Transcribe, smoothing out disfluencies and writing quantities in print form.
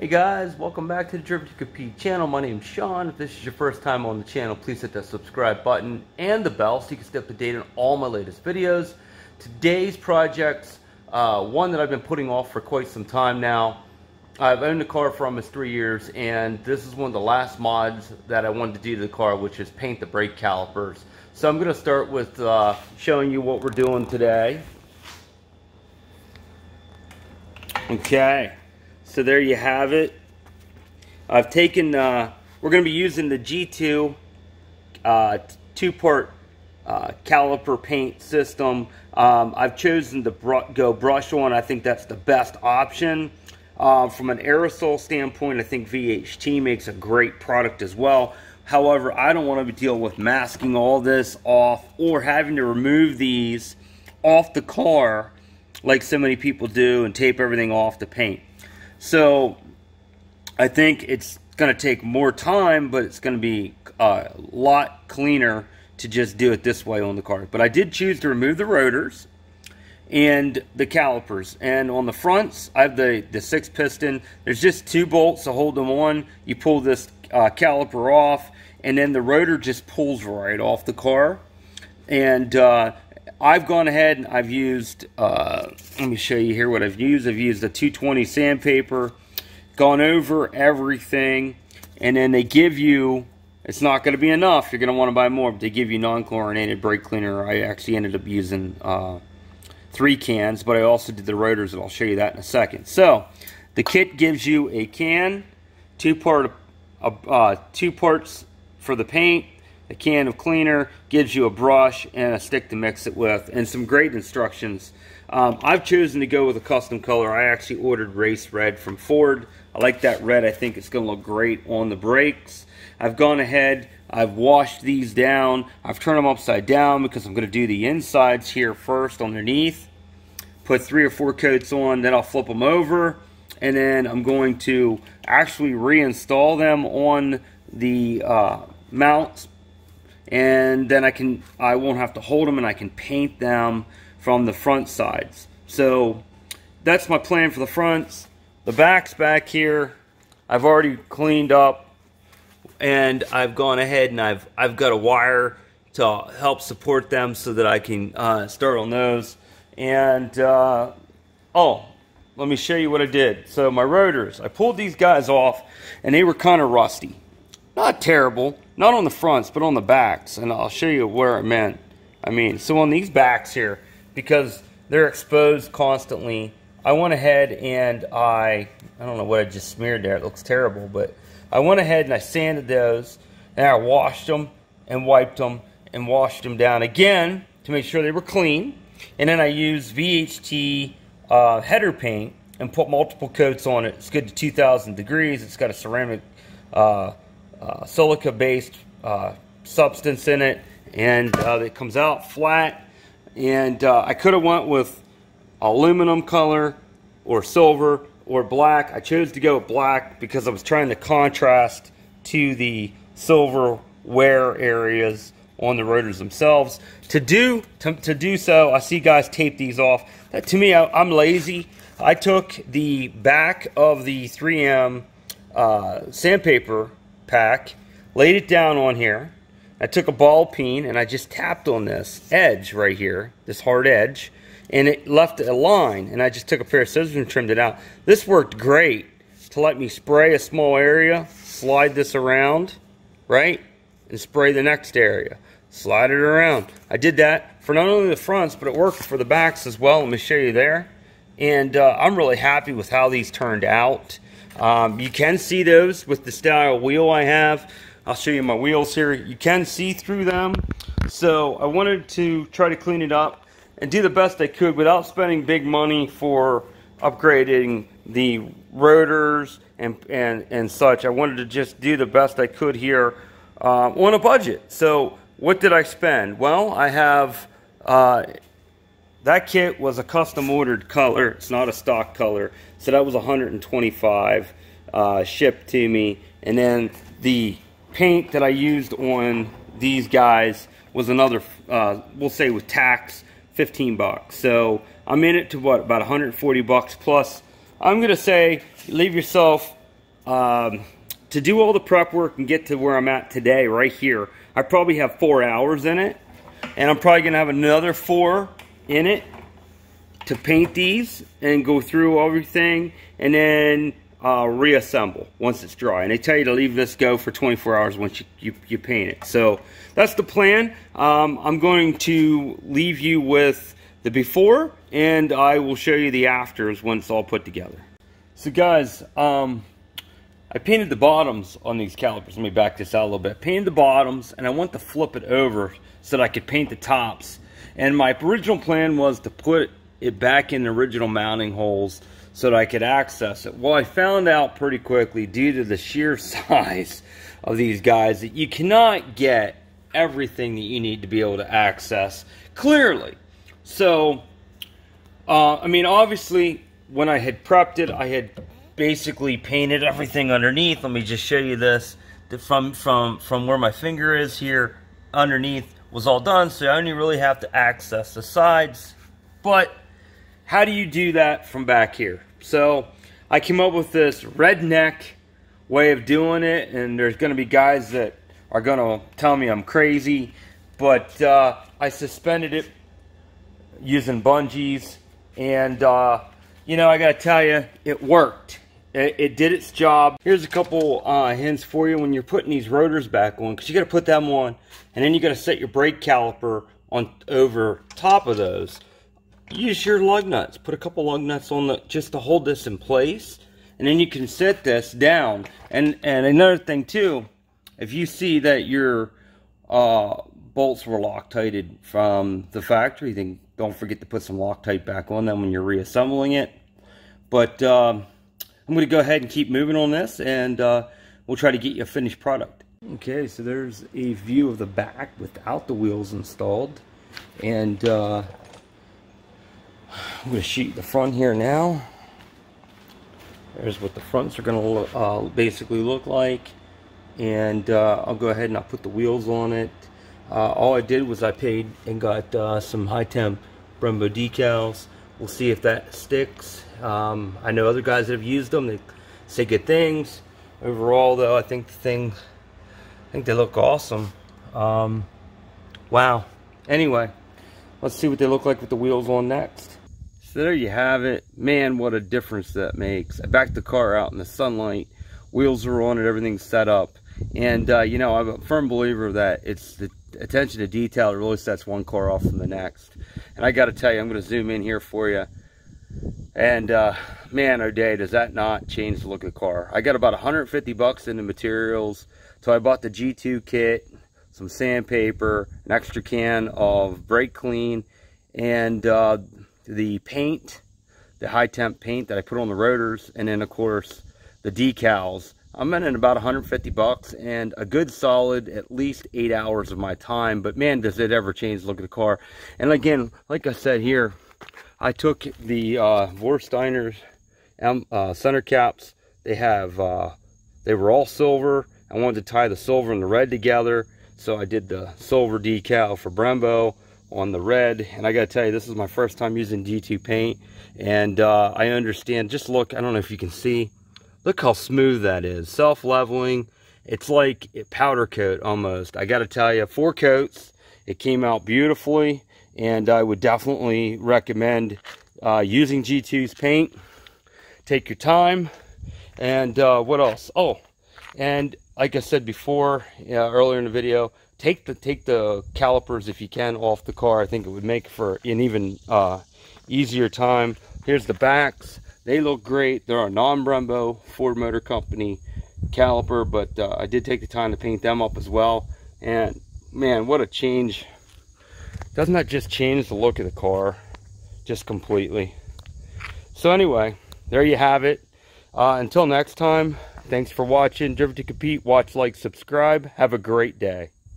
Hey guys, welcome back to the Driven to Compete channel. My name's Sean. If this is your first time on the channel, please hit that subscribe button and the bell so you can stay up to date on all my latest videos. Today's project's one that I've been putting off for quite some time now. I've owned the car for almost 3 years, and this is one of the last mods that I wanted to do to the car, which is paint the brake calipers. So I'm going to start with showing you what we're doing today. Okay. So there you have it. I've taken, we're going to be using the G2 two-part caliper paint system. I've chosen to go brush on. I think that's the best option. From an aerosol standpoint, I think VHT makes a great product as well. However, I don't want to deal with masking all this off or having to remove these off the car like so many people do and tape everything off the paint. So I think it's going to take more time, but it's going to be a lot cleaner to just do it this way on the car. But I did choose to remove the rotors and the calipers. And on the fronts, I have the 6-piston. There's just 2 bolts to hold them on. You pull this caliper off, and then the rotor just pulls right off the car. And I've gone ahead and I've used, let me show you here what I've used. I've used a 220 sandpaper, gone over everything, and then they give you, it's not going to be enough, you're going to want to buy more, but they give you non-chlorinated brake cleaner. I actually ended up using 3 cans, but I also did the rotors, and I'll show you that in a second. So, the kit gives you a can, 2 parts for the paint, a can of cleaner, gives you a brush and a stick to mix it with, and some great instructions. I've chosen to go with a custom color. I actually ordered race red from Ford. I like that red. I think it's going to look great on the brakes. I've gone ahead, I've washed these down. I've turned them upside down because I'm going to do the insides here first underneath. Put 3 or 4 coats on, then I'll flip them over, and then I'm going to actually reinstall them on the mounts. And then I won't have to hold them, and I can paint them from the front sides. So that's my plan for the fronts. The backs back here, I've already cleaned up, and I've gone ahead and I've got a wire to help support them so that I can start on those. And oh, let me show you what I did. So my rotors, I pulled these guys off, and they were kind of rusty. Not terrible, not on the fronts, but on the backs, and I'll show you where I meant. So on these backs here, because they're exposed constantly, I went ahead and I don't know what I just smeared there, it looks terrible, but I went ahead and I sanded those, and I washed them and wiped them and washed them down again to make sure they were clean, and then I used VHT header paint and put multiple coats on it. It's good to 2,000 degrees, it's got a ceramic silica-based substance in it, and it comes out flat. And I could have went with aluminum color or silver or black. I chose to go with black because I was trying to contrast to the silver wear areas on the rotors themselves. To do so, I see guys tape these off. To me, I'm lazy. I took the back of the 3M sandpaper pack, laid it down on here. I took a ball peen and I just tapped on this edge right here, this hard edge, and it left a line, and I just took a pair of scissors and trimmed it out. This worked great to let me spray a small area, slide this around, right, and spray the next area. Slide it around. I did that for not only the fronts, but it worked for the backs as well. Let me show you there. And I'm really happy with how these turned out. You can see those with the style wheel I have. I'll show you my wheels here. You can see through them. So I wanted to try to clean it up and do the best I could without spending big money for upgrading the rotors and such. I wanted to just do the best I could here on a budget. So what did I spend? Well, I have that kit was a custom ordered color. It's not a stock color. So that was $125 shipped to me. And then the paint that I used on these guys was another, we'll say with tax, 15 bucks. So I'm in it to what, about 140 bucks plus. I'm gonna say leave yourself to do all the prep work and get to where I'm at today, right here, I probably have 4 hours in it. And I'm probably going to have another 4 in it to paint these and go through everything and then reassemble once it's dry. And they tell you to leave this go for 24 hours once you paint it. So that's the plan. I'm going to leave you with the before, and I will show you the afters when it's all put together. So guys, I painted the bottoms on these calipers. Let me back this out a little bit. Painted the bottoms, and I want to flip it over so that I could paint the tops. And my original plan was to put it back in the original mounting holes so that I could access it. Well, I found out pretty quickly, due to the sheer size of these guys, that you cannot get everything that you need to be able to access clearly. So, I mean, obviously, when I had prepped it, I had basically painted everything underneath. Let me just show you this. From where my finger is here, underneath was all done, so I only really have to access the sides. But how do you do that from back here? So I came up with this redneck way of doing it, and there's going to be guys that are going to tell me I'm crazy, but I suspended it using bungees, and you know, I got to tell you, it worked. It did its job. Here's a couple hints for you when you're putting these rotors back on, because you got to put them on, and then you got to set your brake caliper on over top of those. Use your lug nuts. Put a couple lug nuts on just to hold this in place, and then you can set this down. And another thing too, if you see that your bolts were Loctited from the factory, then don't forget to put some Loctite back on them when you're reassembling it. But I'm going to go ahead and keep moving on this, and we'll try to get you a finished product. Okay, so there's a view of the back without the wheels installed, and I'm going to shoot the front here now. There's what the fronts are going to basically look like, and I'll go ahead and I'll put the wheels on it. All I did was I paid and got some high temp Brembo decals. We'll see if that sticks. I know other guys that have used them, they say good things. Overall though, I think they look awesome. Wow. Anyway, let's see what they look like with the wheels on next. So there you have it. Man, what a difference that makes. I backed the car out in the sunlight, wheels are on it, everything's set up. And you know, I'm a firm believer that it's the attention to detail that really sets one car off from the next. And I got to tell you, I'm going to zoom in here for you. And man, oh day, does that not change the look of the car. I got about 150 bucks in the materials. So I bought the G2 kit, some sandpaper, an extra can of brake clean, and the paint, the high temp paint that I put on the rotors, and then of course the decals. I'm in at about 150 bucks and a good solid at least 8 hours of my time. But man, does it ever change the look of the car. And again, like I said here, I took the Vorsteiner's center caps. They were all silver. I wanted to tie the silver and the red together, so I did the silver decal for Brembo on the red. And I gotta tell you, this is my first time using G2 paint, and I understand. Just look, I don't know if you can see, look how smooth that is. Self-leveling. It's like a powder coat almost. I gotta tell you, 4 coats, it came out beautifully, and I would definitely recommend using G2's paint. Take your time. And what else? Oh, and like I said before, earlier in the video, take the calipers if you can off the car. I think it would make for an even easier time. Here's the backs. They look great. They're a non-Brembo Ford Motor Company caliper, but I did take the time to paint them up as well. And man, what a change. Doesn't that just change the look of the car just completely? So anyway, there you have it. Until next time, thanks for watching. Driven to Compete. Watch, like, subscribe. Have a great day.